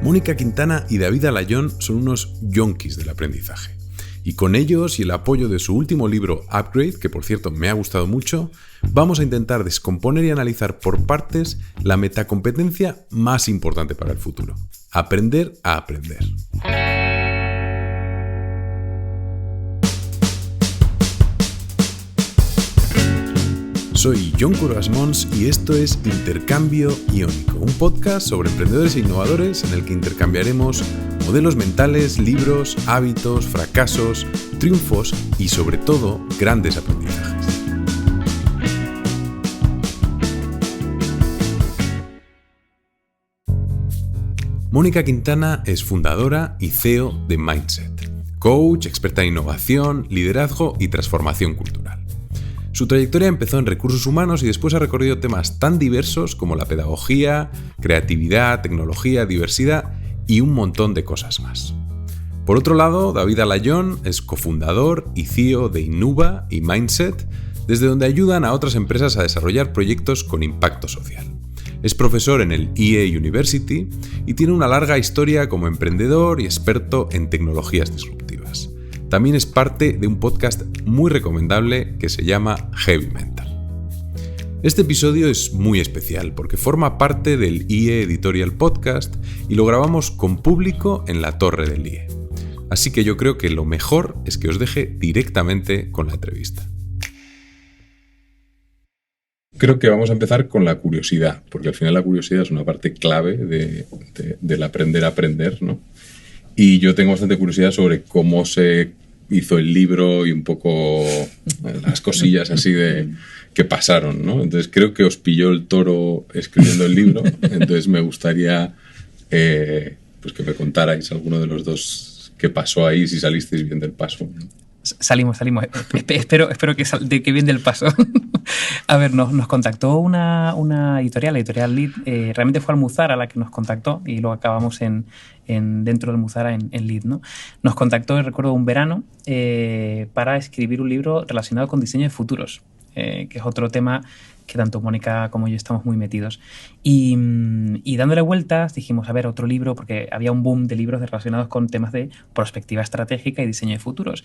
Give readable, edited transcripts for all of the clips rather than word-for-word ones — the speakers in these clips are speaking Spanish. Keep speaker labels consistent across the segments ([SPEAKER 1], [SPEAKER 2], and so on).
[SPEAKER 1] Mónica Quintana y David Alayón son unos yonkis del aprendizaje. Y con ellos y el apoyo de su último libro Upgrade, que por cierto me ha gustado mucho, vamos a intentar descomponer y analizar por partes la metacompetencia más importante para el futuro: aprender a aprender. Soy Jon Curbasmons y esto es Intercambio Iónico, un podcast sobre emprendedores e innovadores en el que intercambiaremos modelos mentales, libros, hábitos, fracasos, triunfos y sobre todo grandes aprendizajes. Mónica Quintana es fundadora y CEO de Mindset, coach, experta en innovación, liderazgo y transformación cultural. Su trayectoria empezó en recursos humanos y después ha recorrido temas tan diversos como la pedagogía, creatividad, tecnología, diversidad y un montón de cosas más. Por otro lado, David Alayón es cofundador y CEO de Innuba y Mindset, desde donde ayudan a otras empresas a desarrollar proyectos con impacto social. Es profesor en el EA University y tiene una larga historia como emprendedor y experto en tecnologías disruptivas. También es parte de un podcast muy recomendable que se llama Heavy Mental. Este episodio es muy especial porque forma parte del IE Editorial Podcast y lo grabamos con público en la torre del IE. Así que yo creo que lo mejor es que os deje directamente con la entrevista. Creo que vamos a empezar con la curiosidad, porque al final la curiosidad es una parte clave del aprender a aprender, ¿no? Y yo tengo bastante curiosidad sobre cómo se hizo el libro y un poco las cosillas así que pasaron, ¿no? Entonces creo que os pilló el toro escribiendo el libro, entonces me gustaría pues que me contarais alguno de los dos qué pasó ahí, si salisteis bien del paso, ¿no?
[SPEAKER 2] Salimos. Espero que bien del paso. A ver, nos contactó una editorial, la editorial Lead. Realmente fue Almuzara la que nos contactó y luego acabamos dentro de Almuzara en Lead, ¿no? Nos contactó, recuerdo, un verano para escribir un libro relacionado con diseño de futuros, que es otro tema que tanto Mónica como yo estamos muy metidos. Y dándole vueltas dijimos, a ver, otro libro, porque había un boom de libros relacionados con temas de perspectiva estratégica y diseño de futuros.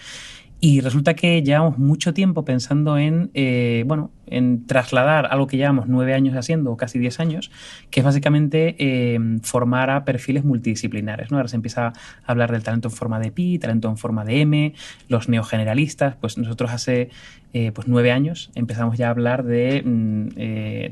[SPEAKER 2] Y resulta que llevamos mucho tiempo pensando en trasladar algo que llevamos 9 años haciendo, o casi 10 años, que es básicamente formar a perfiles multidisciplinares, ¿no? Ahora se empieza a hablar del talento en forma de Pi, talento en forma de M, los neogeneralistas. Pues nosotros hace 9 años empezamos ya a hablar de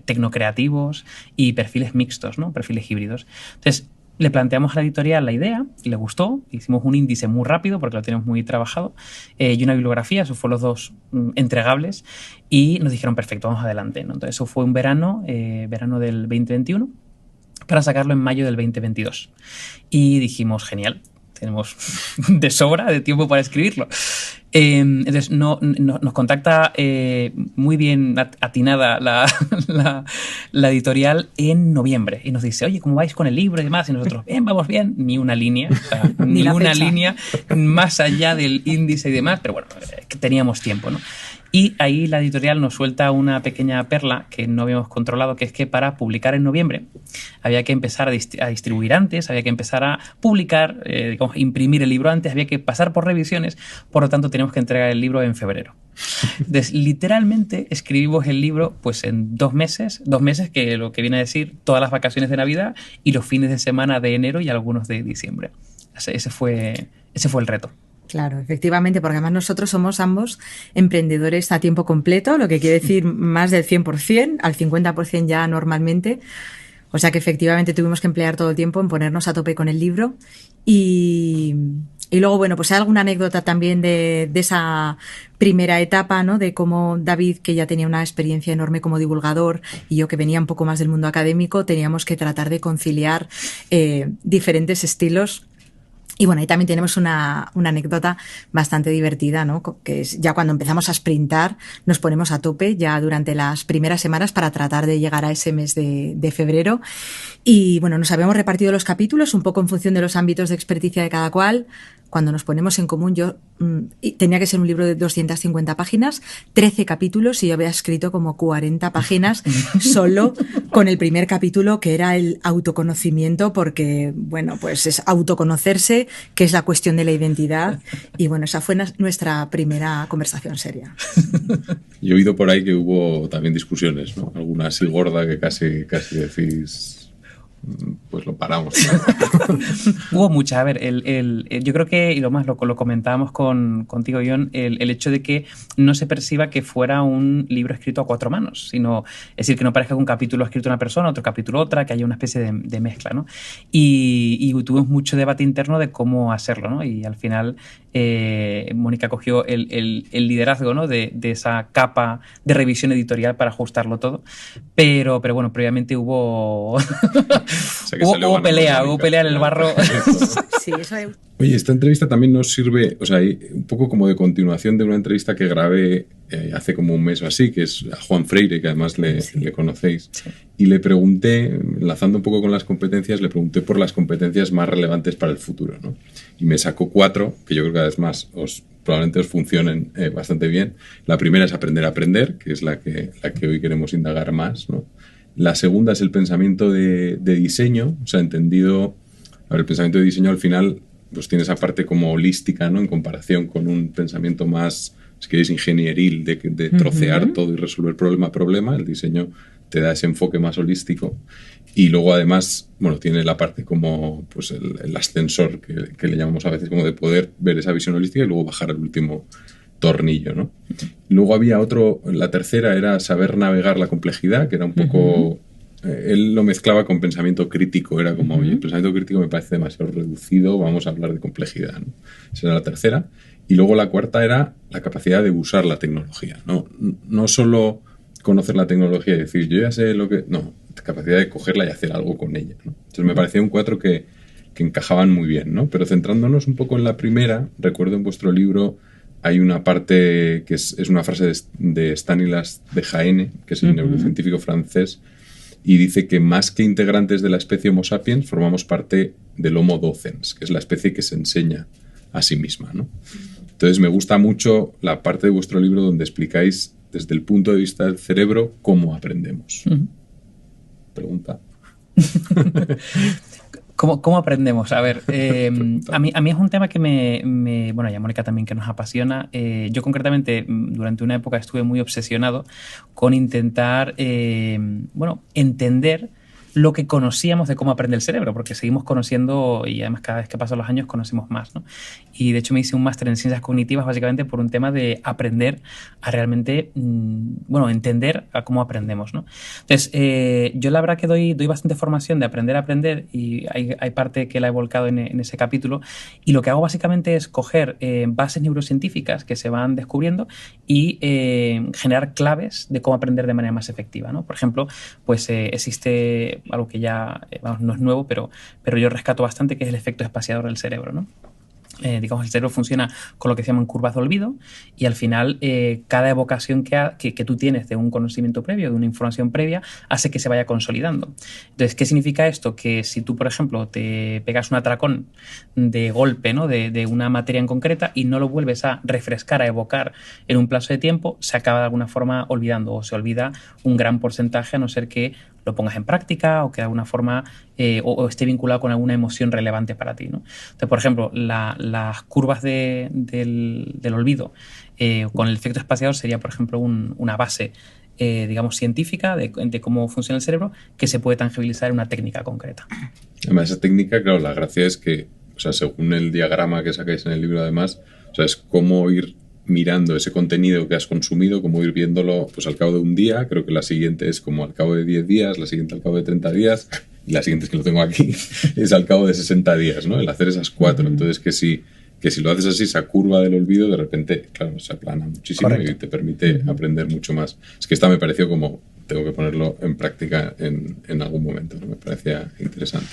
[SPEAKER 2] tecnocreativos y perfiles mixtos, ¿no? Perfiles híbridos. Entonces, le planteamos a la editorial la idea, le gustó, hicimos un índice muy rápido porque lo tenemos muy trabajado y una bibliografía, esos fueron los dos entregables y nos dijeron perfecto, vamos adelante, ¿no? Entonces eso fue un verano del 2021 para sacarlo en mayo del 2022 y dijimos genial, tenemos de sobra de tiempo para escribirlo. Entonces nos contacta muy bien atinada la editorial en noviembre y nos dice, oye, ¿cómo vais con el libro y demás? Y nosotros, bien, vamos bien, ni una línea, o sea, ni una línea más allá del índice y demás, pero bueno, que teníamos tiempo, ¿no? Y ahí la editorial nos suelta una pequeña perla que no habíamos controlado, que es que para publicar en noviembre había que empezar a distribuir antes, había que empezar a publicar, imprimir el libro antes, había que pasar por revisiones, por lo tanto teníamos que entregar el libro en febrero. Entonces, literalmente escribimos el libro pues en 2 meses, que lo que viene a decir todas las vacaciones de Navidad y los fines de semana de enero y algunos de diciembre. Ese fue el reto.
[SPEAKER 3] Claro, efectivamente, porque además nosotros somos ambos emprendedores a tiempo completo, lo que quiere decir más del 100%, al 50% ya normalmente. O sea que efectivamente tuvimos que emplear todo el tiempo en ponernos a tope con el libro. Y luego, bueno, pues hay alguna anécdota también de esa primera etapa, ¿no? De cómo David, que ya tenía una experiencia enorme como divulgador, y yo que venía un poco más del mundo académico, teníamos que tratar de conciliar diferentes estilos. Y bueno, ahí también tenemos una anécdota bastante divertida, ¿no? Que es ya cuando empezamos a sprintar, nos ponemos a tope ya durante las primeras semanas para tratar de llegar a ese mes de febrero. Y bueno, nos habíamos repartido los capítulos un poco en función de los ámbitos de experticia de cada cual. cuando nos ponemos en común, yo tenía que ser un libro de 250 páginas, 13 capítulos, y yo había escrito como 40 páginas solo con el primer capítulo, que era el autoconocimiento, porque, bueno, pues es autoconocerse, que es la cuestión de la identidad, y bueno, esa fue nuestra primera conversación seria.
[SPEAKER 1] Y he oído por ahí que hubo también discusiones, ¿no? Alguna así gorda que casi decís, pues lo paramos.
[SPEAKER 2] Hubo muchas. A ver, yo creo que, y lo comentábamos contigo, John, el hecho de que no se perciba que fuera un libro escrito a 4 manos, sino, es decir, que no parezca que un capítulo ha escrito una persona, otro capítulo otra, que haya una especie de mezcla, ¿no? Y tuvimos mucho debate interno de cómo hacerlo, ¿no? Y al final Mónica cogió el liderazgo, ¿no? de esa capa de revisión editorial para ajustarlo todo. Pero bueno, previamente hubo hubo pelea en el barro.
[SPEAKER 3] Sí, eso es.
[SPEAKER 1] Oye, esta entrevista también nos sirve, o sea, un poco como de continuación de una entrevista que grabé hace como un mes o así, que es a Juan Freire, que además le conocéis. Sí. Y le pregunté, enlazando un poco con las competencias, le pregunté por las competencias más relevantes para el futuro, ¿no? Y me sacó 4, que yo creo que además probablemente os funcionen bastante bien. La primera es aprender a aprender, que es la que hoy queremos indagar más, ¿no? La segunda es el pensamiento de diseño, o sea, entendido. A ver, el pensamiento de diseño al final pues tiene esa parte como holística, ¿no? En comparación con un pensamiento más, si queréis, ingenieril, de trocear todo y resolver problema a problema. El diseño te da ese enfoque más holístico. Y luego, además, bueno, tiene la parte como pues el ascensor, que le llamamos a veces, como de poder ver esa visión holística y luego bajar al último tornillo, ¿no? Luego había otro, la tercera era saber navegar la complejidad, que era un poco... él lo mezclaba con pensamiento crítico, era como, oye, el pensamiento crítico me parece demasiado reducido, vamos a hablar de complejidad, ¿no? Esa era la tercera. Y luego la cuarta era la capacidad de usar la tecnología, ¿no? No solo conocer la tecnología y decir, yo ya sé lo que... No, capacidad de cogerla y hacer algo con ella, ¿no? Entonces me parecía un 4 que encajaban muy bien, ¿no? Pero centrándonos un poco en la primera, recuerdo en vuestro libro hay una parte que es una frase de Stanislas Dehaene, que es el neurocientífico francés, y dice que más que integrantes de la especie Homo sapiens, formamos parte del Homo docens, que es la especie que se enseña a sí misma, ¿no? Entonces me gusta mucho la parte de vuestro libro donde explicáis desde el punto de vista del cerebro cómo aprendemos. Pregunta.
[SPEAKER 2] ¿Cómo aprendemos? A ver, a mí es un tema que bueno, y a Mónica también, que nos apasiona. Yo concretamente durante una época estuve muy obsesionado con intentar, entender lo que conocíamos de cómo aprende el cerebro, porque seguimos conociendo y además cada vez que pasan los años conocemos más, ¿no? Y de hecho me hice un máster en ciencias cognitivas básicamente por un tema de aprender a realmente, entender a cómo aprendemos, ¿no? Entonces, yo la verdad que doy bastante formación de aprender a aprender y hay parte que la he volcado en ese capítulo, y lo que hago básicamente es coger bases neurocientíficas que se van descubriendo y generar claves de cómo aprender de manera más efectiva, ¿no? Por ejemplo, pues existe algo que ya no es nuevo, pero yo rescato bastante, que es el efecto espaciador del cerebro, ¿no? Digamos, el cerebro funciona con lo que se llaman curvas de olvido, y al final cada evocación que tú tienes de un conocimiento previo, de una información previa, hace que se vaya consolidando. Entonces, ¿qué significa esto? Que si tú, por ejemplo, te pegas un atracón de golpe, ¿no? de una materia en concreta y no lo vuelves a refrescar, a evocar en un plazo de tiempo, se acaba de alguna forma olvidando, o se olvida un gran porcentaje, a no ser que lo pongas en práctica o que de alguna forma o esté vinculado con alguna emoción relevante para ti, ¿no? Entonces, por ejemplo, las curvas del olvido con el efecto espaciador sería, por ejemplo, una base digamos, científica de cómo funciona el cerebro, que se puede tangibilizar en una técnica concreta.
[SPEAKER 1] Además, esa técnica, claro, la gracia es que, o sea, según el diagrama que sacáis en el libro, además, o sea, es cómo ir mirando ese contenido que has consumido, como ir viéndolo pues al cabo de un día. Creo que la siguiente es como al cabo de 10 días, la siguiente al cabo de 30 días, y la siguiente, es que lo tengo aquí, es al cabo de 60 días, ¿no? El hacer esas 4. Entonces, que si lo haces así, esa curva del olvido, de repente, claro, se aplana muchísimo. Correcto. Y te permite aprender mucho más. Es que esta me pareció como, tengo que ponerlo en práctica en algún momento, ¿no? Me parecía interesante.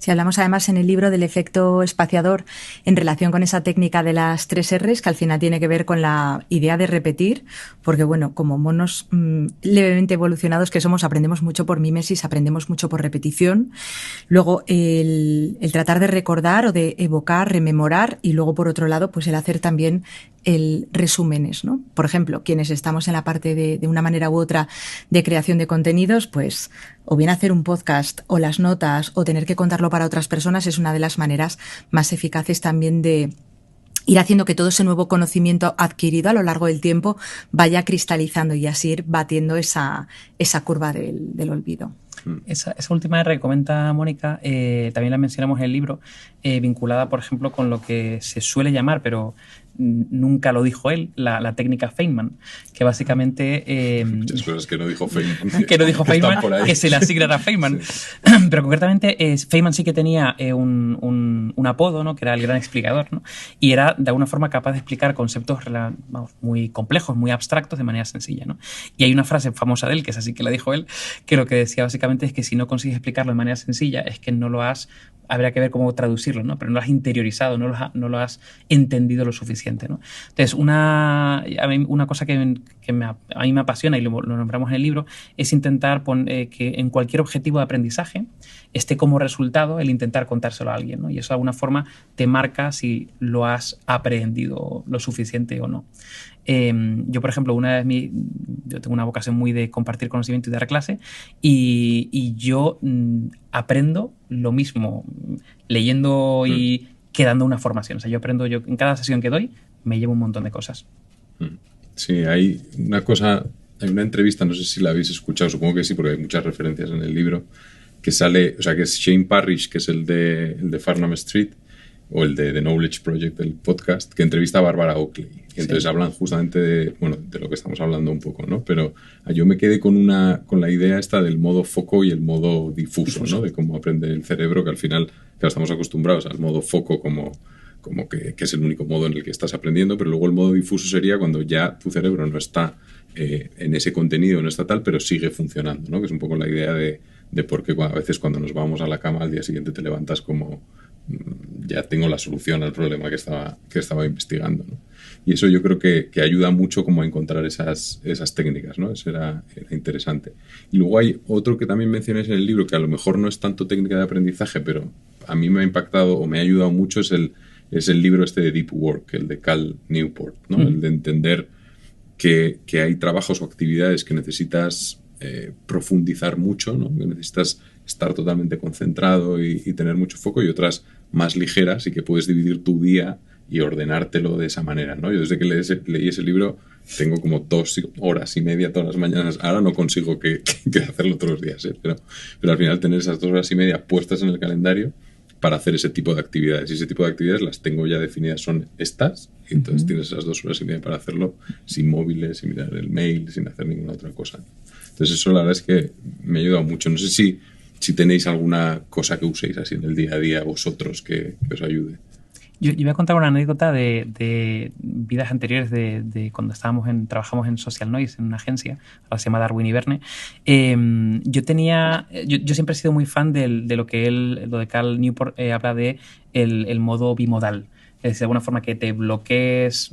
[SPEAKER 3] Si hablamos además en el libro del efecto espaciador en relación con esa técnica de las 3 R's, que al final tiene que ver con la idea de repetir, porque bueno, como monos levemente evolucionados que somos, aprendemos mucho por mímesis, aprendemos mucho por repetición. Luego el tratar de recordar o de evocar, rememorar, y luego por otro lado pues el hacer también el resúmenes, ¿no? Por ejemplo, quienes estamos en la parte de una manera u otra de creación de contenidos, pues o bien hacer un podcast o las notas o tener que contarlo para otras personas es una de las maneras más eficaces también de ir haciendo que todo ese nuevo conocimiento adquirido a lo largo del tiempo vaya cristalizando y así ir batiendo esa curva del olvido.
[SPEAKER 2] Esa última R que comenta Mónica, también la mencionamos en el libro, vinculada, por ejemplo, con lo que se suele llamar, pero nunca lo dijo él, la técnica Feynman, que básicamente...
[SPEAKER 1] muchas cosas que no dijo Feynman.
[SPEAKER 2] Que no dijo Feynman, que se le asignan a Feynman. Sí. Pero concretamente, Feynman sí que tenía un apodo, ¿no? Que era el gran explicador, ¿no? Y era, de alguna forma, capaz de explicar conceptos muy complejos, muy abstractos, de manera sencilla, ¿no? Y hay una frase famosa de él, que es así que la dijo él, que lo que decía básicamente es que si no consigues explicarlo de manera sencilla, es que no lo has... Habría que ver cómo traducirlo, ¿no? Pero no lo has interiorizado, no lo has entendido lo suficiente, ¿no? Entonces, una cosa que a mí me apasiona, y lo nombramos en el libro, es intentar que en cualquier objetivo de aprendizaje esté como resultado el intentar contárselo a alguien, ¿no? Y eso de alguna forma te marca si lo has aprendido lo suficiente o no. Yo, por ejemplo, yo tengo una vocación muy de compartir conocimiento y dar clase, y yo aprendo lo mismo leyendo y que dando una formación. O sea, yo en cada sesión que doy me llevo un montón de cosas.
[SPEAKER 1] Sí, hay una entrevista, no sé si la habéis escuchado, supongo que sí, porque hay muchas referencias en el libro, que sale, o sea, que es Shane Parrish, que es el de Farnham Street, o el de The Knowledge Project, del podcast, que entrevista a Barbara Oakley. Y entonces hablan justamente de lo que estamos hablando un poco, ¿no? Pero yo me quedé con la idea esta del modo foco y el modo difuso, ¿no? De cómo aprende el cerebro, que al final estamos acostumbrados al modo foco como que es el único modo en el que estás aprendiendo, pero luego el modo difuso sería cuando ya tu cerebro no está en ese contenido, no está tal, pero sigue funcionando, ¿no? Que es un poco la idea de por qué a veces cuando nos vamos a la cama al día siguiente te levantas como ya tengo la solución al problema que estaba investigando, ¿no? Y eso yo creo que ayuda mucho como a encontrar esas técnicas, ¿no? Eso era interesante. Y luego hay otro que también mencionáis en el libro, que a lo mejor no es tanto técnica de aprendizaje, pero a mí me ha impactado o me ha ayudado mucho, es el libro este de Deep Work, el de Cal Newport, ¿no? El de entender que hay trabajos o actividades que necesitas profundizar mucho, ¿no? Que necesitas estar totalmente concentrado y tener mucho foco, y otras más ligeras y que puedes dividir tu día y ordenártelo de esa manera, ¿no? Yo desde que leí ese libro tengo como 2 horas y media todas las mañanas. Ahora no consigo que hacerlo todos los días, pero al final tener esas 2 horas y media puestas en el calendario para hacer ese tipo de actividades. Y ese tipo de actividades las tengo ya definidas, son estas, y entonces tienes esas 2 horas y media para hacerlo sin móviles, sin mirar el mail, sin hacer ninguna otra cosa. Entonces eso la verdad es que me ha ayudado mucho. No sé si tenéis alguna cosa que uséis así en el día a día vosotros que os ayude.
[SPEAKER 2] Yo voy a contar una anécdota de vidas anteriores de cuando trabajamos en Social Noise, en una agencia, ahora se llama Darwin y Verne. Yo siempre he sido muy fan de lo de Cal Newport habla de el modo bimodal. Es decir, de alguna forma que te bloquees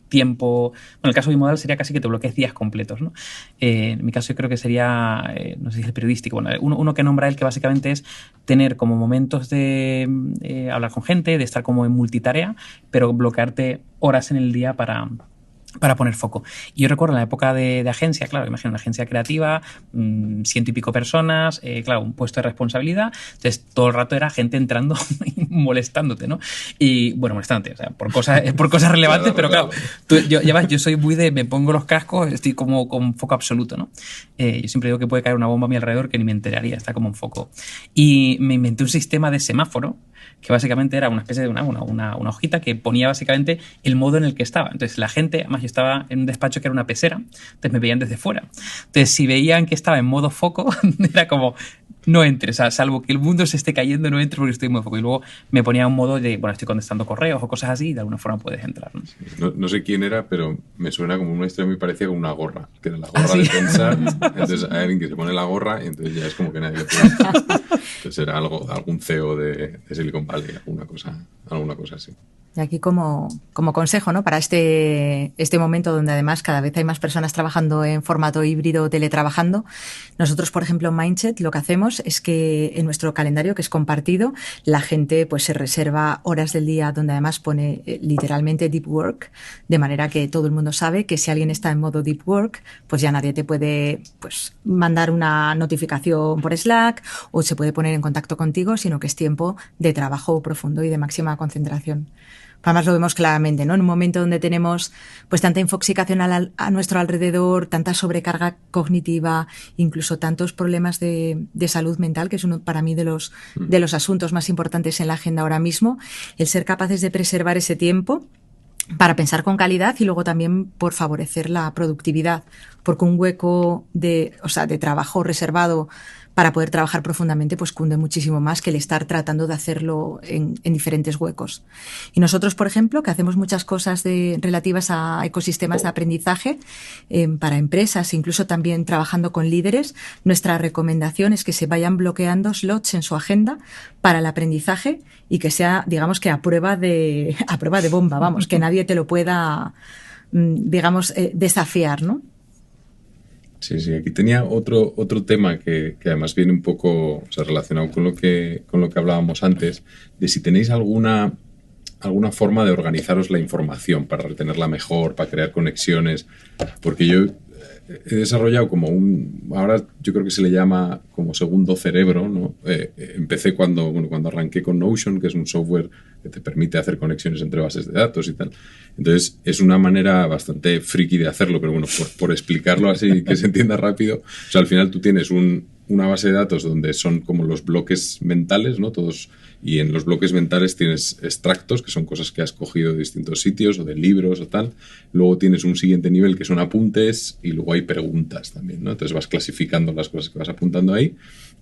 [SPEAKER 2] tiempo. Bueno, el caso bimodal sería casi que te bloquees días completos, ¿no? En mi caso yo creo que sería, no sé si es el periodístico, bueno, uno que nombra él, que básicamente es tener como momentos de hablar con gente, de estar como en multitarea, pero bloquearte horas en el día para poner foco. Y yo recuerdo en la época de agencia, claro, imagino una agencia creativa, 100 y pico personas, claro, un puesto de responsabilidad, entonces todo el rato era gente entrando y molestándote, ¿no? Y bueno, molestándote, o sea, por cosas relevantes, pero claro, yo soy muy me pongo los cascos, estoy como con foco absoluto, ¿no? Yo siempre digo que puede caer una bomba a mi alrededor que ni me enteraría, está como en foco. Y me inventé un sistema de semáforo que básicamente era una especie de una hojita que ponía básicamente el modo en el que estaba. Entonces la gente, además yo estaba en un despacho que era una pecera, entonces me veían desde fuera. Entonces si veían que estaba en modo foco, era como, no entres, o sea, salvo que el mundo se esté cayendo, no entres porque estoy en modo foco. Y luego me ponía un modo de, bueno, estoy contestando correos o cosas así y de alguna forma puedes entrar, ¿no?
[SPEAKER 1] Sí, no sé quién era, pero me suena como una historia muy parecida con una gorra, que era la gorra de pensar. Entonces hay alguien que se pone la gorra y entonces ya es como que nadie le puede. será algún CEO de Silicon Valley, alguna cosa así.
[SPEAKER 3] Y aquí como consejo, ¿no? Para este momento donde además cada vez hay más personas trabajando en formato híbrido, teletrabajando, nosotros, por ejemplo, en Mindset lo que hacemos es que en nuestro calendario, que es compartido, la gente pues se reserva horas del día donde además pone literalmente deep work, de manera que todo el mundo sabe que si alguien está en modo deep work, pues ya nadie te puede pues mandar una notificación por Slack o se puede poner en contacto contigo, sino que es tiempo de trabajo profundo y de máxima concentración. Además lo vemos claramente, ¿no? En un momento donde tenemos pues tanta infoxicación a nuestro alrededor, tanta sobrecarga cognitiva, incluso tantos problemas de salud mental, que es uno para mí de los asuntos más importantes en la agenda ahora mismo, el ser capaces de preservar ese tiempo para pensar con calidad y luego también por favorecer la productividad, porque un hueco de trabajo reservado para poder trabajar profundamente, pues cunde muchísimo más que el estar tratando de hacerlo en diferentes huecos. Y nosotros, por ejemplo, que hacemos muchas cosas relativas a ecosistemas de aprendizaje para empresas, incluso también trabajando con líderes, nuestra recomendación es que se vayan bloqueando slots en su agenda para el aprendizaje y que sea, digamos, que a prueba de bomba, vamos, que nadie te lo pueda, digamos, desafiar, ¿no?
[SPEAKER 1] Sí, aquí tenía otro tema que además viene un poco relacionado con lo que hablábamos antes, de si tenéis alguna forma de organizaros la información para retenerla mejor, para crear conexiones, porque yo he desarrollado ahora yo creo que se le llama como segundo cerebro, ¿no? Empecé cuando arranqué con Notion, que es un software que te permite hacer conexiones entre bases de datos y tal. Entonces, es una manera bastante friki de hacerlo, pero bueno, por explicarlo así, que se entienda rápido. Al final tú tienes una base de datos donde son como los bloques mentales, ¿no? Todos, y en los bloques mentales tienes extractos, que son cosas que has cogido de distintos sitios o de libros o tal. Luego tienes un siguiente nivel que son apuntes y luego hay preguntas también, ¿no? Entonces vas clasificando las cosas que vas apuntando ahí.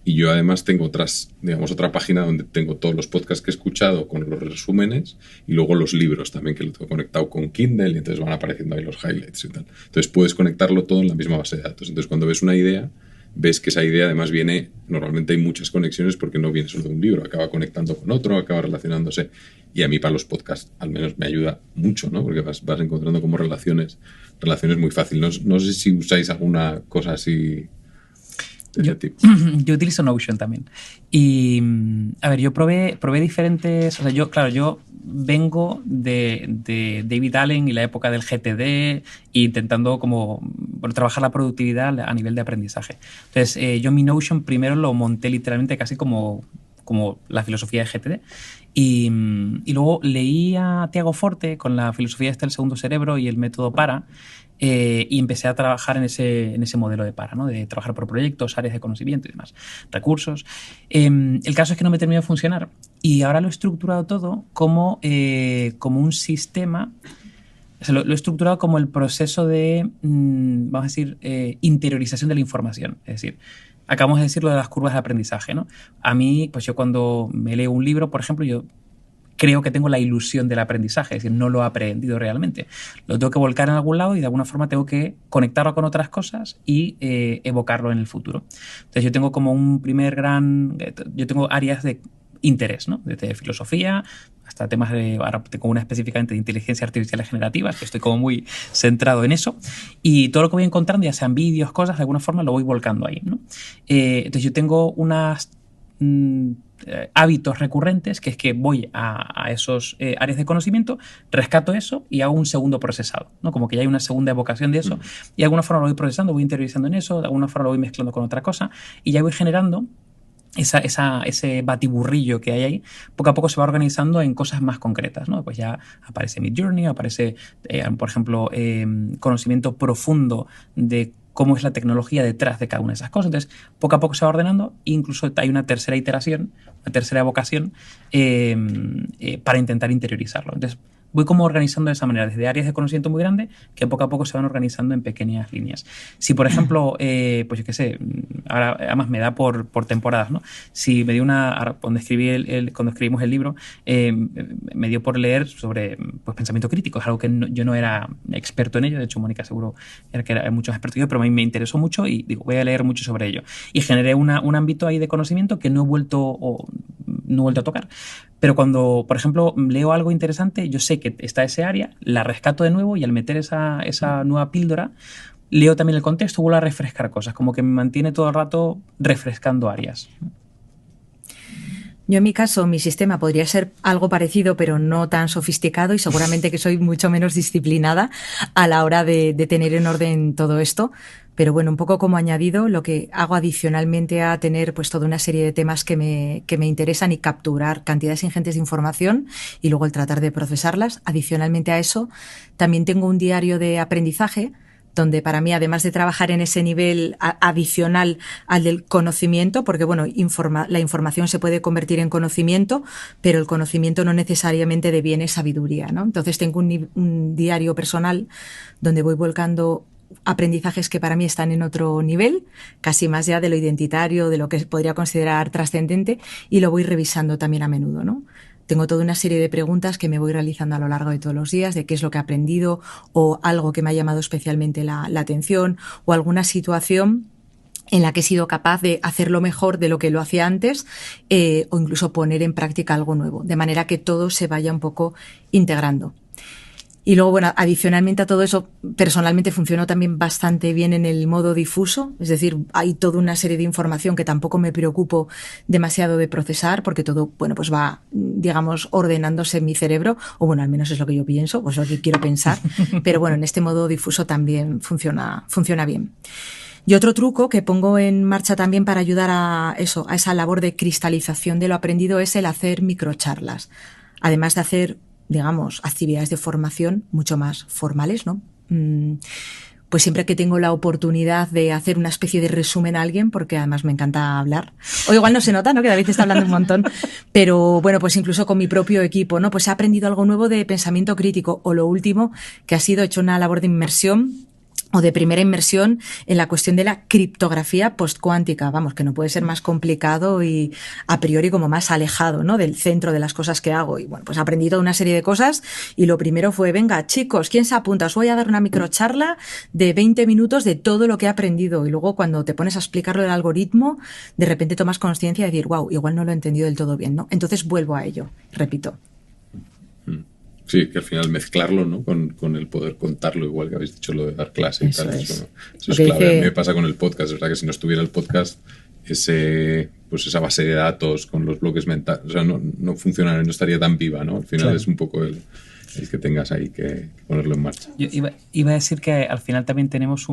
[SPEAKER 1] Y yo además tengo otra página donde tengo todos los podcasts que he escuchado con los resúmenes y luego los libros también, que lo tengo conectado con Kindle y entonces van apareciendo ahí los highlights y tal. Entonces puedes conectarlo todo en la misma base de datos. Entonces cuando ves una idea, ves que esa idea además normalmente hay muchas conexiones porque no viene solo de un libro, acaba conectando con otro, acaba relacionándose. Y a mí para los podcasts al menos me ayuda mucho, ¿no? Porque vas encontrando como relaciones muy fáciles. No sé si usáis alguna cosa así.
[SPEAKER 2] Yo utilizo Notion también. Y, a ver, yo probé diferentes... O sea, yo vengo de David Allen y la época del GTD, intentando trabajar la productividad a nivel de aprendizaje. Entonces, yo mi Notion primero lo monté literalmente casi como la filosofía de GTD. Y luego leí a Tiago Forte con la filosofía del segundo cerebro y el método PARA, y empecé a trabajar en ese modelo de PARA, ¿no? De trabajar por proyectos, áreas de conocimiento y demás, recursos. El caso es que no me terminó de funcionar y ahora lo he estructurado todo como un sistema. O sea, lo he estructurado como el proceso de, vamos a decir, interiorización de la información. Es decir, acabamos de decir lo de las curvas de aprendizaje, ¿no? A mí, pues yo cuando me leo un libro, por ejemplo, yo creo que tengo la ilusión del aprendizaje, es decir, no lo he aprendido realmente. Lo tengo que volcar en algún lado y de alguna forma tengo que conectarlo con otras cosas y evocarlo en el futuro. Entonces yo tengo como yo tengo áreas de interés, ¿no? Desde filosofía hasta temas ahora tengo una específicamente de inteligencia artificial generativa, que estoy como muy centrado en eso, y todo lo que voy encontrando, ya sean vídeos, cosas, de alguna forma lo voy volcando ahí, ¿no? Entonces yo tengo unas hábitos recurrentes, que es que voy a esos áreas de conocimiento, rescato eso y hago un segundo procesado, ¿no? Como que ya hay una segunda evocación de eso, y de alguna forma lo voy procesando, voy interiorizando en eso, de alguna forma lo voy mezclando con otra cosa, y ya voy generando ese batiburrillo que hay ahí. Poco a poco se va organizando en cosas más concretas, ¿no? Pues ya aparece Midjourney, aparece, por ejemplo, conocimiento profundo de cómo es la tecnología detrás de cada una de esas cosas. Entonces, poco a poco se va ordenando, incluso hay una tercera iteración, una tercera evocación para intentar interiorizarlo. Entonces, voy como organizando de esa manera, desde áreas de conocimiento muy grandes que poco a poco se van organizando en pequeñas líneas. Si, por ejemplo, pues yo qué sé, ahora además me da por temporadas, ¿no? Si me dio cuando escribimos el libro, me dio por leer sobre pues, pensamiento crítico, es algo que yo no era experto en ello, de hecho Mónica seguro que era muchos expertos, pero a mí me interesó mucho y digo, voy a leer mucho sobre ello. Y generé un ámbito ahí de conocimiento que no he vuelto a tocar. Pero cuando, por ejemplo, leo algo interesante, yo sé que está ese área, la rescato de nuevo y al meter esa nueva píldora, leo también el contexto, vuelvo a refrescar cosas, como que me mantiene todo el rato refrescando áreas.
[SPEAKER 3] Yo en mi caso, mi sistema podría ser algo parecido, pero no tan sofisticado y seguramente que soy mucho menos disciplinada a la hora de tener en orden todo esto. Pero bueno, un poco como añadido, lo que hago adicionalmente a tener pues toda una serie de temas que me interesan y capturar cantidades ingentes de información y luego el tratar de procesarlas. Adicionalmente a eso, también tengo un diario de aprendizaje donde para mí, además de trabajar en ese nivel adicional al del conocimiento, porque bueno, la información se puede convertir en conocimiento, pero el conocimiento no necesariamente deviene sabiduría, ¿no? Entonces tengo un diario personal donde voy volcando aprendizajes que para mí están en otro nivel, casi más ya de lo identitario, de lo que podría considerar trascendente, y lo voy revisando también a menudo, ¿no? Tengo toda una serie de preguntas que me voy realizando a lo largo de todos los días, de qué es lo que he aprendido o algo que me ha llamado especialmente la atención o alguna situación en la que he sido capaz de hacerlo mejor de lo que lo hacía antes o incluso poner en práctica algo nuevo, de manera que todo se vaya un poco integrando. Y luego, bueno, adicionalmente a todo eso, personalmente funcionó también bastante bien en el modo difuso, es decir, hay toda una serie de información que tampoco me preocupo demasiado de procesar, porque todo, bueno, pues va, digamos, ordenándose en mi cerebro, o bueno, al menos es lo que yo pienso, pues lo que quiero pensar, pero bueno, en este modo difuso también funciona bien. Y otro truco que pongo en marcha también para ayudar a esa labor de cristalización de lo aprendido es el hacer microcharlas, además de hacer, digamos, actividades de formación mucho más formales, ¿no? Pues siempre que tengo la oportunidad de hacer una especie de resumen a alguien, porque además me encanta hablar, o igual no se nota, ¿no? Que David está hablando un montón, pero bueno, pues incluso con mi propio equipo, ¿no? Pues he aprendido algo nuevo de pensamiento crítico, o lo último, que ha sido hecho una labor de inmersión o de primera inmersión en la cuestión de la criptografía postcuántica, vamos, que no puede ser más complicado y a priori como más alejado, ¿no? Del centro de las cosas que hago. Y bueno, pues he aprendido una serie de cosas y lo primero fue, venga, chicos, ¿quién se apunta? Os voy a dar una microcharla de 20 minutos de todo lo que he aprendido. Y luego cuando te pones a explicarlo del algoritmo, de repente tomas conciencia de decir, wow, igual no lo he entendido del todo bien, ¿no? Entonces vuelvo a ello, repito.
[SPEAKER 1] Sí, que al final mezclarlo, ¿no? Con el poder contarlo, igual que habéis dicho lo de dar clase y tal. Eso es clave. A mí me pasa con el podcast. Es verdad que si no estuviera el podcast, esa base de datos con los bloques mentales, o sea, no funcionaría, no estaría tan viva, ¿no? Al final claro. Es un poco el que tengas ahí que ponerlo en marcha.
[SPEAKER 2] Yo iba a decir que al final también tenemos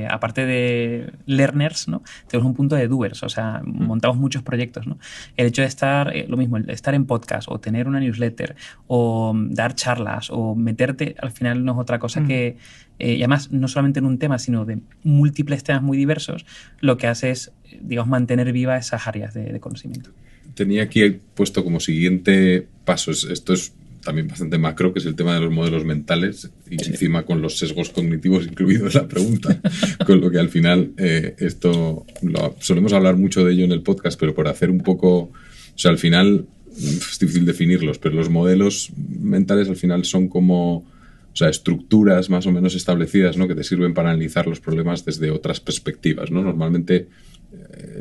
[SPEAKER 2] aparte de learners, ¿no? Tenemos un punto de doers, o sea, montamos muchos proyectos, ¿no? El hecho de estar, lo mismo, estar en podcast o tener una newsletter o dar charlas o meterte, al final no es otra cosa que, y además no solamente en un tema, sino de múltiples temas muy diversos, lo que hace es, digamos, mantener viva esas áreas de conocimiento.
[SPEAKER 1] Tenía aquí puesto como siguiente paso, esto es también bastante macro, que es el tema de los modelos mentales y encima con los sesgos cognitivos incluidos en la pregunta, con lo que al final solemos hablar mucho de ello en el podcast, pero por hacer un poco, o sea, al final es difícil definirlos, pero los modelos mentales al final son como, o sea, estructuras más o menos establecidas, ¿no? Que te sirven para analizar los problemas desde otras perspectivas, ¿no? Normalmente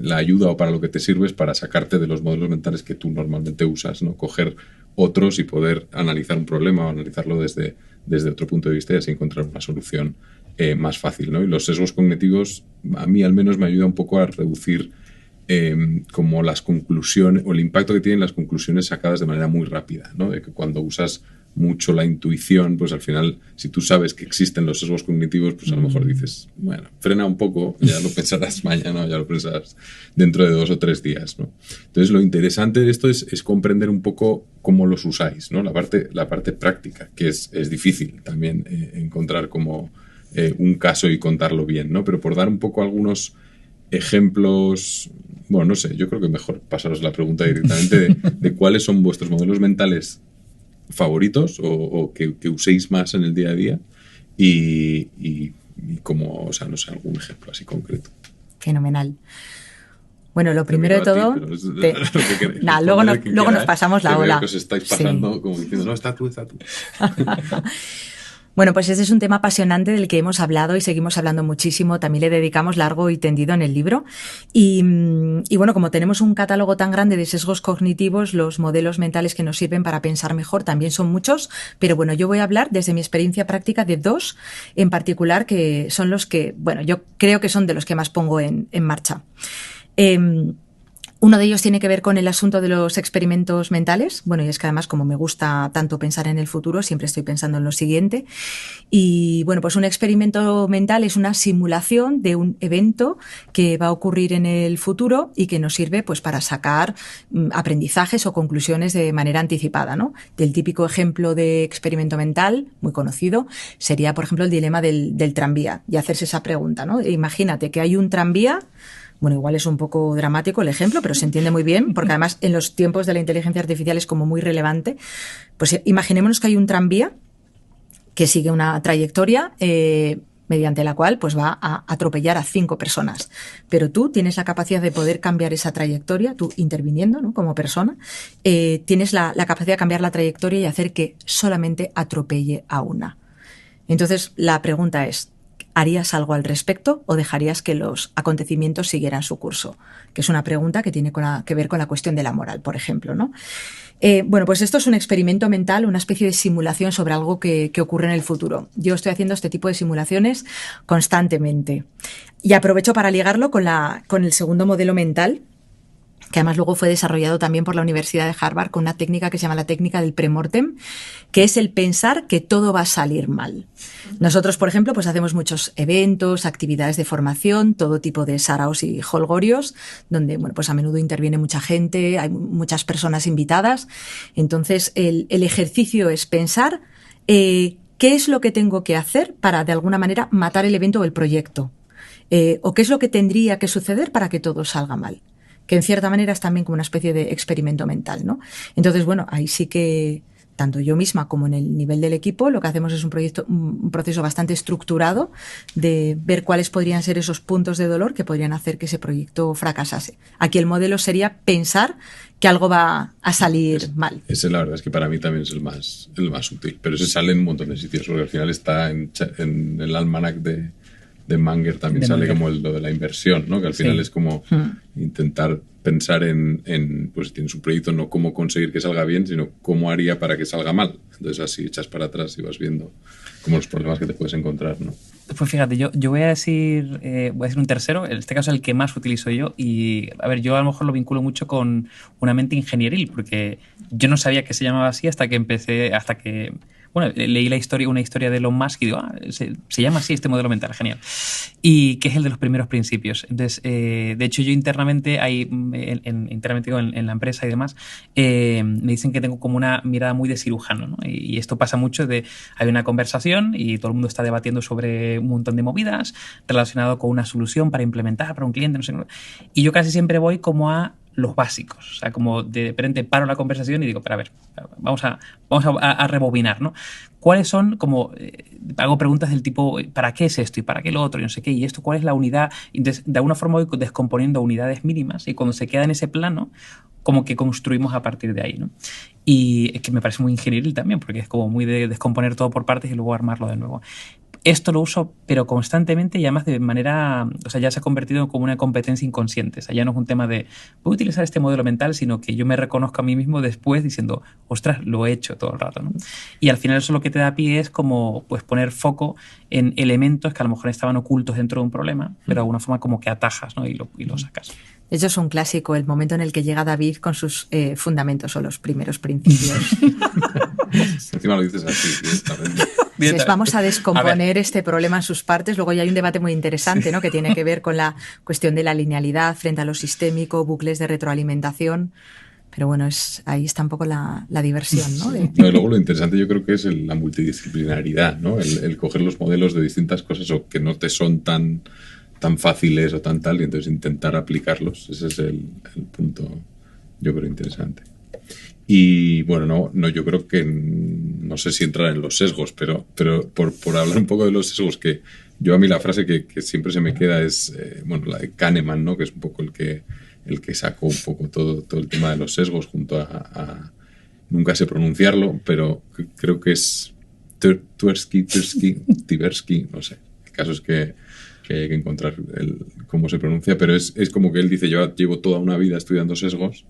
[SPEAKER 1] la ayuda o para lo que te sirve es para sacarte de los modelos mentales que tú normalmente usas, ¿no? Coger otros y poder analizar un problema o analizarlo desde otro punto de vista y así encontrar una solución más fácil, ¿no? Y los sesgos cognitivos a mí al menos me ayuda un poco a reducir como las conclusiones o el impacto que tienen las conclusiones sacadas de manera muy rápida, ¿no? De que cuando usas mucho la intuición, pues al final, si tú sabes que existen los sesgos cognitivos, pues a lo mejor dices, bueno, frena un poco, ya lo pensarás mañana o ya lo pensarás dentro de 2 o 3 días, ¿no? Entonces, lo interesante de esto es comprender un poco cómo los usáis, ¿no? La parte práctica, que es difícil también encontrar como un caso y contarlo bien, ¿no? Pero por dar un poco algunos ejemplos, bueno, no sé, yo creo que mejor pasaros la pregunta directamente de cuáles son vuestros modelos mentales favoritos o que uséis más en el día a día y como, o sea, no sé, algún ejemplo así concreto.
[SPEAKER 3] Fenomenal. Bueno, lo primero de todo... luego nos pasamos la ola.
[SPEAKER 1] Que os estáis pasando como diciendo, no, está tú.
[SPEAKER 3] Bueno, pues ese es un tema apasionante del que hemos hablado y seguimos hablando muchísimo. También le dedicamos largo y tendido en el libro. Y bueno, como tenemos un catálogo tan grande de sesgos cognitivos, los modelos mentales que nos sirven para pensar mejor también son muchos. Pero bueno, yo voy a hablar desde mi experiencia práctica de 2 en particular, que son los que, bueno, yo creo que son de los que más pongo en marcha. Uno de ellos tiene que ver con el asunto de los experimentos mentales. Bueno, y es que además, como me gusta tanto pensar en el futuro, siempre estoy pensando en lo siguiente. Y bueno, pues un experimento mental es una simulación de un evento que va a ocurrir en el futuro y que nos sirve pues para sacar aprendizajes o conclusiones de manera anticipada, ¿no? Del típico ejemplo de experimento mental, muy conocido, sería, por ejemplo, el dilema del tranvía. Y hacerse esa pregunta, ¿no? Imagínate que hay un tranvía. Bueno, igual es un poco dramático el ejemplo, pero se entiende muy bien, porque además en los tiempos de la inteligencia artificial es como muy relevante. Pues imaginémonos que hay un tranvía que sigue una trayectoria mediante la cual pues va a atropellar a 5 personas. Pero tú tienes la capacidad de poder cambiar esa trayectoria, tú interviniendo, ¿no? Como persona, tienes la capacidad de cambiar la trayectoria y hacer que solamente atropelle a una. Entonces, la pregunta es, ¿harías algo al respecto o dejarías que los acontecimientos siguieran su curso? Que es una pregunta que tiene que ver con la cuestión de la moral, por ejemplo, ¿no? Bueno, pues esto es un experimento mental, una especie de simulación sobre algo que ocurre en el futuro. Yo estoy haciendo este tipo de simulaciones constantemente. Y aprovecho para ligarlo con el segundo modelo mental, que además luego fue desarrollado también por la Universidad de Harvard con una técnica que se llama la técnica del premortem, que es el pensar que todo va a salir mal. Nosotros, por ejemplo, pues hacemos muchos eventos, actividades de formación, todo tipo de saraos y holgorios, donde, bueno, pues a menudo interviene mucha gente, hay muchas personas invitadas. Entonces, el ejercicio es pensar qué es lo que tengo que hacer para, de alguna manera, matar el evento o el proyecto. O qué es lo que tendría que suceder para que todo salga mal. Que en cierta manera es también como una especie de experimento mental, ¿no? Entonces, bueno, ahí sí que tanto yo misma como en el nivel del equipo lo que hacemos es un proceso bastante estructurado de ver cuáles podrían ser esos puntos de dolor que podrían hacer que ese proyecto fracasase. Aquí el modelo sería pensar que algo va a salir mal.
[SPEAKER 1] Ese la verdad es que para mí también es el más útil, pero ese sale en un montón de sitios, porque al final está en el almanac de Munger también sale como lo de la inversión, ¿no? Que al final es como intentar pensar en pues si tienes un proyecto, no cómo conseguir que salga bien, sino cómo haría para que salga mal. Entonces así echas para atrás y vas viendo como los problemas que te puedes encontrar, ¿no?
[SPEAKER 2] Pues fíjate, yo voy a decir un tercero, en este caso el que más utilizo yo, y a ver, yo a lo mejor lo vinculo mucho con una mente ingenieril, porque yo no sabía que se llamaba así hasta que bueno, leí una historia de Elon Musk y digo, se llama así este modelo mental, genial. Y que es el de los primeros principios. Entonces, de hecho, yo internamente, en la empresa y demás, me dicen que tengo como una mirada muy de cirujano, ¿no? Y esto pasa mucho hay una conversación y todo el mundo está debatiendo sobre un montón de movidas relacionado con una solución para implementar para un cliente, no sé. Y yo casi siempre voy como a los básicos, o sea, como de repente paro la conversación y digo, pero a ver, vamos a rebobinar, ¿no? ¿Cuáles son, hago preguntas del tipo, ¿para qué es esto y para qué lo otro y no sé qué? ¿Y esto cuál es la unidad? Entonces, de alguna forma voy descomponiendo unidades mínimas y cuando se queda en ese plano, como que construimos a partir de ahí, ¿no? Y es que me parece muy ingenieril también, porque es como muy de descomponer todo por partes y luego armarlo de nuevo. Esto lo uso, pero constantemente y además de manera, o sea, ya se ha convertido como una competencia inconsciente. O sea, ya no es un tema de voy a utilizar este modelo mental, sino que yo me reconozco a mí mismo después diciendo, ostras, lo he hecho todo el rato, ¿no? Y al final eso lo que te da pie es como pues poner foco en elementos que a lo mejor estaban ocultos dentro de un problema, pero de alguna forma como que atajas, ¿no? Y lo sacas.
[SPEAKER 3] Eso es un clásico, el momento en el que llega David con sus fundamentos o los primeros principios.
[SPEAKER 1] Encima lo dices así, directamente.
[SPEAKER 3] Entonces, vamos a descomponer este problema en sus partes. Luego ya hay un debate muy interesante, ¿no? Que tiene que ver con la cuestión de la linealidad frente a lo sistémico, bucles de retroalimentación. Pero bueno, ahí está un poco la diversión, ¿no?
[SPEAKER 1] No, y luego lo interesante yo creo que es la multidisciplinaridad, ¿no? El coger los modelos de distintas cosas o que no te son tan fáciles o tan tal, y entonces intentar aplicarlos. Ese es el punto, yo creo, interesante. Y bueno, no, yo creo que no sé si entrar en los sesgos, pero por hablar un poco de los sesgos, que yo a mí la frase que siempre se me queda es, la de Kahneman, ¿no? Que es un poco el que sacó un poco todo el tema de los sesgos junto a nunca sé pronunciarlo, pero creo que es Tversky, no sé. El caso es que hay que encontrar cómo se pronuncia, pero es como que él dice, yo llevo toda una vida estudiando sesgos,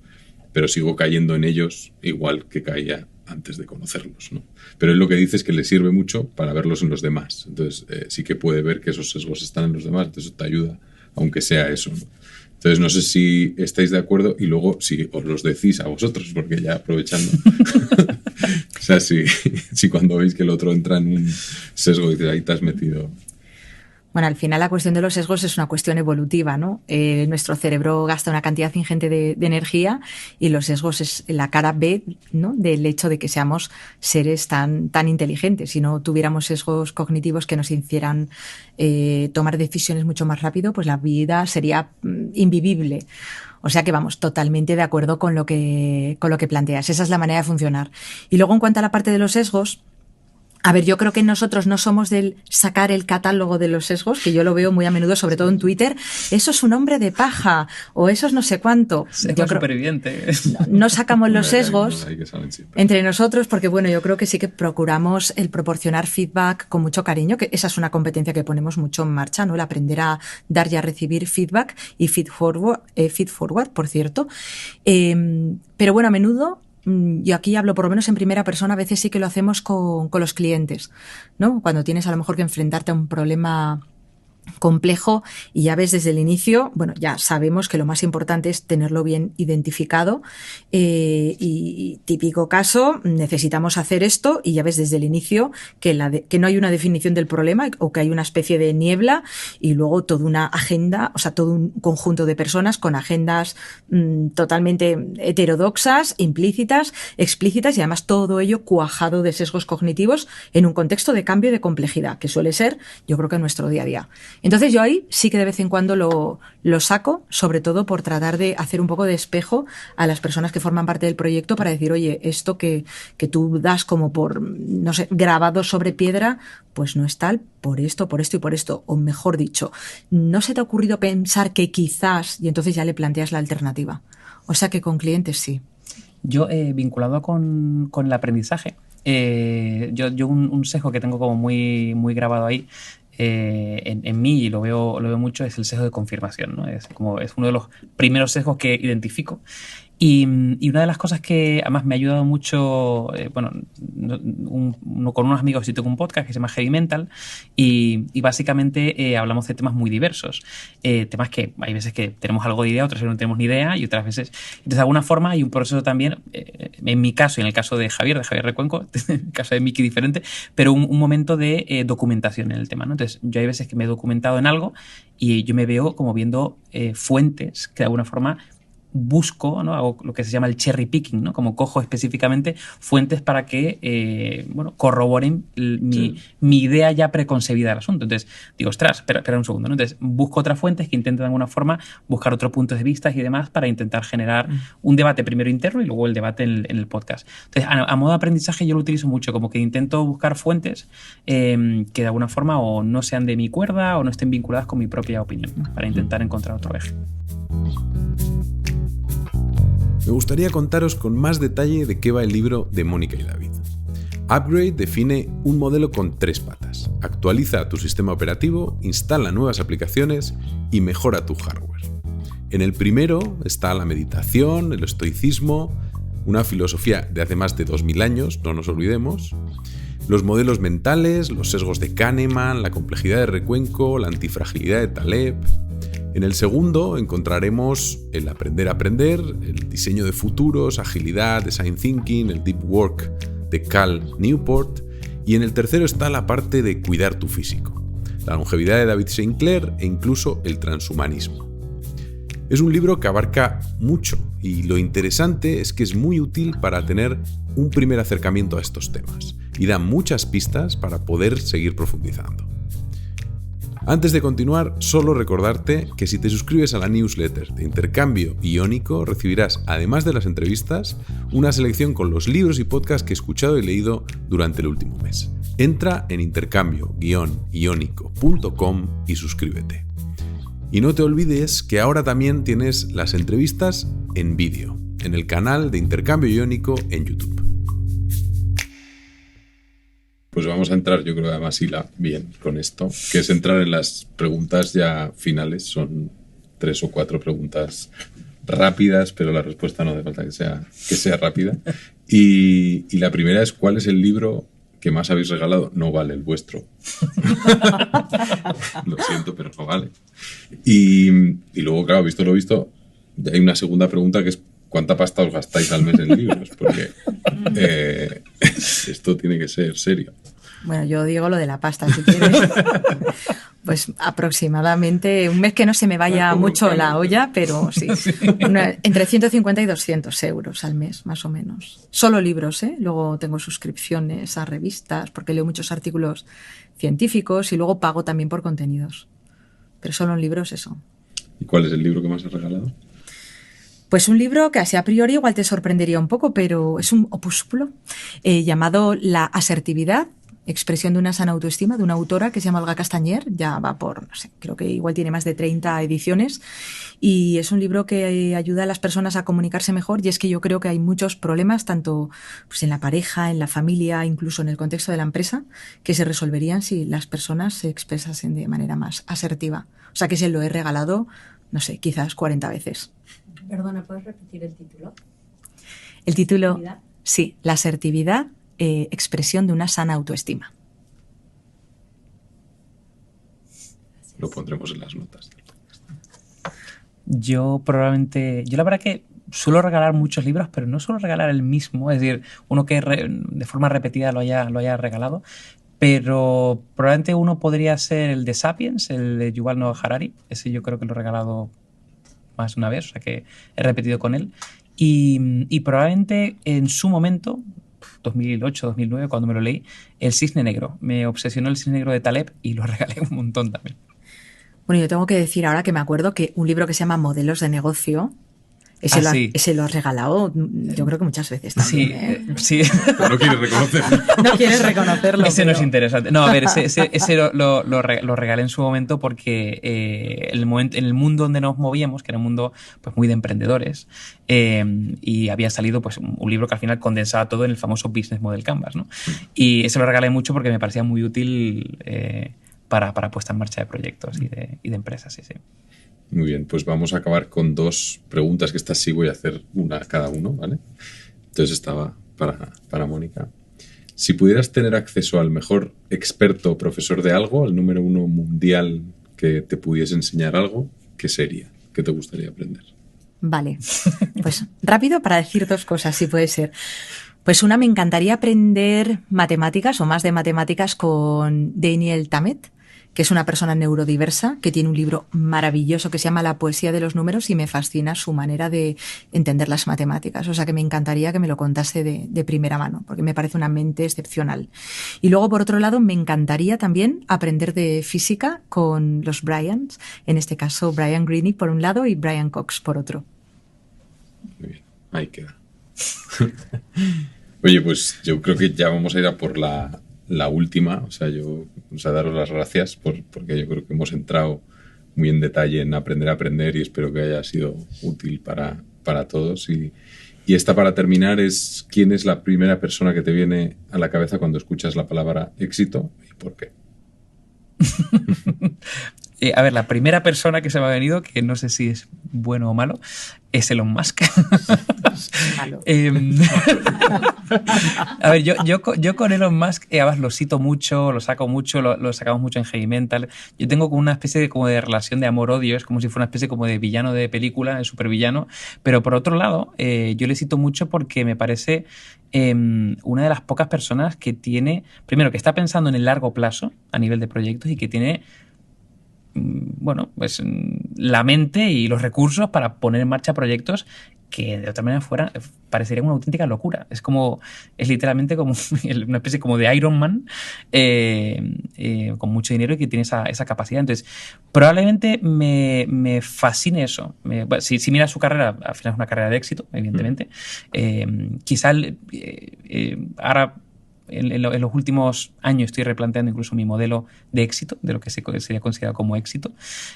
[SPEAKER 1] pero sigo cayendo en ellos igual que caía antes de conocerlos, ¿no? Pero él lo que dice es que le sirve mucho para verlos en los demás. Entonces, sí que puede ver que esos sesgos están en los demás, entonces eso te ayuda, aunque sea eso, ¿no? Entonces, no sé si estáis de acuerdo y luego si os los decís a vosotros, porque ya aprovechando. O sea, si cuando veis que el otro entra en un sesgo y dices, ahí te has metido.
[SPEAKER 3] Bueno, al final la cuestión de los sesgos es una cuestión evolutiva, ¿no? Nuestro cerebro gasta una cantidad ingente de energía y los sesgos es la cara B, ¿no? Del hecho de que seamos seres tan inteligentes. Si no tuviéramos sesgos cognitivos que nos hicieran tomar decisiones mucho más rápido, pues la vida sería invivible. O sea que vamos, totalmente de acuerdo con lo que planteas. Esa es la manera de funcionar. Y luego en cuanto a la parte de los sesgos, a ver, yo creo que nosotros no somos del sacar el catálogo de los sesgos, que yo lo veo muy a menudo, sobre todo en Twitter. Eso es un hombre de paja, o eso es no sé cuánto.
[SPEAKER 2] Sesgo superviviente.
[SPEAKER 3] No sacamos los sesgos entre nosotros, porque bueno, yo creo que sí que procuramos el proporcionar feedback con mucho cariño, que esa es una competencia que ponemos mucho en marcha, ¿no? El aprender a dar y a recibir feedback y feed forward, por cierto. Pero bueno, a menudo, yo aquí hablo por lo menos en primera persona, a veces sí que lo hacemos con los clientes, ¿no? Cuando tienes a lo mejor que enfrentarte a un problema complejo y ya ves desde el inicio, bueno, ya sabemos que lo más importante es tenerlo bien identificado y típico caso, necesitamos hacer esto y ya ves desde el inicio que no hay una definición del problema o que hay una especie de niebla y luego toda una agenda, o sea, todo un conjunto de personas con agendas totalmente heterodoxas, implícitas, explícitas y además todo ello cuajado de sesgos cognitivos en un contexto de cambio y de complejidad, que suele ser, yo creo que nuestro día a día. Entonces yo ahí sí que de vez en cuando lo saco, sobre todo por tratar de hacer un poco de espejo a las personas que forman parte del proyecto para decir, oye, esto que tú das como por, no sé, grabado sobre piedra, pues no es tal, por esto y por esto. O mejor dicho, no se te ha ocurrido pensar que quizás, y entonces ya le planteas la alternativa. O sea que con clientes sí.
[SPEAKER 2] Yo, vinculado con el aprendizaje, yo un sesgo que tengo como muy, muy grabado ahí, en mí, y lo veo mucho, es el sesgo de confirmación, ¿no? Es uno de los primeros sesgos que identifico. Y una de las cosas que además me ha ayudado mucho, con unos amigos yo tengo un podcast que se llama Heavy Mental y básicamente hablamos de temas muy diversos. Temas que hay veces que tenemos algo de idea, otras veces no tenemos ni idea y otras veces... Entonces, de alguna forma hay un proceso también, en mi caso y en el caso de Javier Recuenco, en el caso de Miki diferente, pero un momento de documentación en el tema, ¿no? Entonces, yo hay veces que me he documentado en algo y yo me veo como viendo fuentes que de alguna forma busco, ¿no? Hago lo que se llama el cherry picking, ¿no? Como cojo específicamente fuentes para que corroboren mi idea ya preconcebida del asunto. Entonces digo, ostras, espera un segundo, ¿no? Entonces busco otras fuentes que intenten de alguna forma buscar otros puntos de vista y demás para intentar generar un debate primero interno y luego el debate en el podcast. Entonces, a modo de aprendizaje yo lo utilizo mucho, como que intento buscar fuentes que de alguna forma o no sean de mi cuerda o no estén vinculadas con mi propia opinión para intentar encontrar otro eje.
[SPEAKER 1] Me gustaría contaros con más detalle de qué va el libro de Mónica y David. Upgrade define un modelo con 3 patas. Actualiza tu sistema operativo, instala nuevas aplicaciones y mejora tu hardware. En el primero está la meditación, el estoicismo, una filosofía de hace más de 2000 años, no nos olvidemos, los modelos mentales, los sesgos de Kahneman, la complejidad de Recuenco, la antifragilidad de Taleb. En el segundo encontraremos el aprender a aprender, el diseño de futuros, agilidad, design thinking, el deep work de Cal Newport, y en el tercero está la parte de cuidar tu físico, la longevidad de David Sinclair e incluso el transhumanismo. Es un libro que abarca mucho y lo interesante es que es muy útil para tener un primer acercamiento a estos temas y da muchas pistas para poder seguir profundizando. Antes de continuar, solo recordarte que si te suscribes a la newsletter de Intercambio Iónico, recibirás, además de las entrevistas, una selección con los libros y podcasts que he escuchado y leído durante el último mes. Entra en intercambio-iónico.com y suscríbete. Y no te olvides que ahora también tienes las entrevistas en vídeo, en el canal de Intercambio Iónico en YouTube. Pues vamos a entrar, yo creo, además, Hila, bien con esto, que es entrar en las preguntas ya finales. Son 3 o 4 preguntas rápidas, pero la respuesta no hace falta que sea rápida. Y la primera es, ¿cuál es el libro que más habéis regalado? No vale el vuestro. Lo siento, pero no vale. Y luego, claro, visto lo visto, hay una segunda pregunta que es, ¿cuánta pasta os gastáis al mes en libros? Porque esto tiene que ser serio.
[SPEAKER 3] Bueno, yo digo lo de la pasta, si quieres. Pues aproximadamente un mes que no se me vaya mucho la olla, pero sí. Entre 150 y 200 euros al mes, más o menos. Solo libros, ¿eh? Luego tengo suscripciones a revistas, porque leo muchos artículos científicos y luego pago también por contenidos. Pero solo en libros, eso.
[SPEAKER 1] ¿Y cuál es el libro que más has regalado?
[SPEAKER 3] Pues un libro que así a priori igual te sorprendería un poco, pero es un opúsculo llamado La asertividad, expresión de una sana autoestima, de una autora que se llama Olga Castañer. Ya va por, no sé, creo que igual tiene más de 30 ediciones, y es un libro que ayuda a las personas a comunicarse mejor. Y es que yo creo que hay muchos problemas, tanto pues en la pareja, en la familia, incluso en el contexto de la empresa, que se resolverían si las personas se expresasen de manera más asertiva. O sea que se lo he regalado, no sé, quizás 40 veces.
[SPEAKER 4] Perdona, ¿puedes repetir el título?
[SPEAKER 3] El título,
[SPEAKER 4] ¿Asertividad?
[SPEAKER 3] Sí, La asertividad, expresión de una sana autoestima.
[SPEAKER 1] Lo pondremos en las notas.
[SPEAKER 2] Yo la verdad que suelo regalar muchos libros, pero no suelo regalar el mismo, es decir, uno que de forma repetida lo haya regalado, pero probablemente uno podría ser el de Sapiens, el de Yuval Noah Harari. Ese yo creo que lo he regalado más de una vez, o sea que he repetido con él. Y probablemente en su momento, 2008, 2009, cuando me lo leí, El Cisne Negro. Me obsesionó El Cisne Negro de Taleb y lo regalé un montón también.
[SPEAKER 3] Bueno, yo tengo que decir ahora que me acuerdo que un libro que se llama Modelos de Negocio, ese lo has regalado, yo creo que muchas veces también.
[SPEAKER 2] Sí, sí.
[SPEAKER 1] Pero no quieres reconocerlo.
[SPEAKER 3] No quieres reconocerlo.
[SPEAKER 2] Ese no es interesante. No, a ver, ese lo regalé en su momento porque en el mundo donde nos movíamos, que era un mundo pues muy de emprendedores, y había salido pues un libro que al final condensaba todo en el famoso Business Model Canvas, ¿no? Y ese lo regalé mucho porque me parecía muy útil para puesta en marcha de proyectos y de empresas, sí.
[SPEAKER 1] Muy bien, pues vamos a acabar con 2 preguntas, que estas sí voy a hacer una a cada uno, ¿vale? Entonces estaba para Mónica. Si pudieras tener acceso al mejor experto o profesor de algo, al número 1 mundial que te pudiese enseñar algo, ¿qué sería? ¿Qué te gustaría aprender?
[SPEAKER 3] Vale, pues rápido para decir 2 cosas, si puede ser. Pues una, me encantaría aprender matemáticas o más de matemáticas con Daniel Tammet, que es una persona neurodiversa que tiene un libro maravilloso que se llama La poesía de los números, y me fascina su manera de entender las matemáticas. O sea que me encantaría que me lo contase de primera mano, porque me parece una mente excepcional. Y luego, por otro lado, me encantaría también aprender de física con los Bryans, en este caso Brian Greene por un lado y Brian Cox por otro.
[SPEAKER 1] Muy bien, ahí queda. Oye, pues yo creo que ya vamos a ir a por la última, o sea, daros las gracias porque yo creo que hemos entrado muy en detalle en aprender a aprender, y espero que haya sido útil para todos. Y esta, para terminar, es: ¿quién es la primera persona que te viene a la cabeza cuando escuchas la palabra éxito y por qué?
[SPEAKER 2] A ver, la primera persona que se me ha venido, que no sé si es bueno o malo, es Elon Musk.
[SPEAKER 3] Malo.
[SPEAKER 2] A ver, yo con Elon Musk, además lo cito mucho, lo saco mucho, lo sacamos mucho en Heavy Mental. Yo tengo como una especie de relación de amor-odio, es como si fuera una especie como de villano de película, de supervillano. Pero por otro lado, yo le cito mucho porque me parece una de las pocas personas que tiene, primero, que está pensando en el largo plazo a nivel de proyectos, y que tiene la mente y los recursos para poner en marcha proyectos que de otra manera parecería una auténtica locura. Es literalmente como una especie como de Iron Man con mucho dinero y que tiene esa capacidad. Entonces, probablemente me fascine eso. Si miras su carrera, al final es una carrera de éxito, evidentemente. Quizá ahora en los últimos años estoy replanteando incluso mi modelo de éxito, de lo que sería considerado como éxito.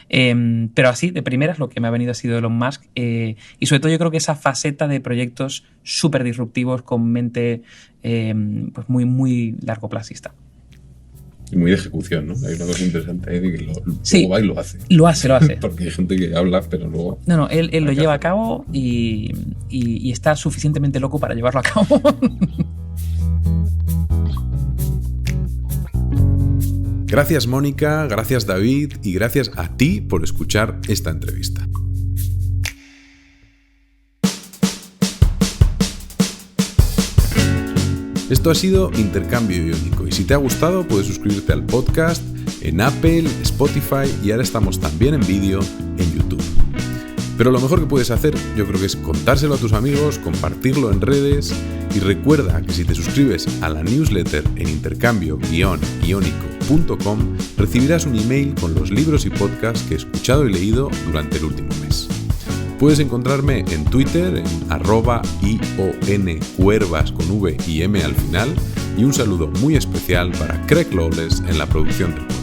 [SPEAKER 2] Pero así, de primeras, lo que me ha venido ha sido Elon Musk. Y sobre todo yo creo que esa faceta de proyectos súper disruptivos con mente pues muy largoplacista.
[SPEAKER 1] Y muy de ejecución, ¿no? Hay una cosa interesante ahí de que luego va y lo hace.
[SPEAKER 2] Lo hace.
[SPEAKER 1] Porque hay gente que habla, pero luego...
[SPEAKER 2] No, él lo lleva a cabo y está suficientemente loco para llevarlo a cabo.
[SPEAKER 1] Gracias, Mónica, gracias, David, y gracias a ti por escuchar esta entrevista. Esto ha sido Intercambio Iónico, y si te ha gustado puedes suscribirte al podcast en Apple, Spotify y ahora estamos también en vídeo en YouTube. Pero lo mejor que puedes hacer, yo creo que es contárselo a tus amigos, compartirlo en redes y recuerda que si te suscribes a la newsletter en intercambio-iónico.com recibirás un email con los libros y podcasts que he escuchado y leído durante el último mes. Puedes encontrarme en Twitter en @ioncuervas con V y M al final y un saludo muy especial para Craig Lawless en la producción del podcast.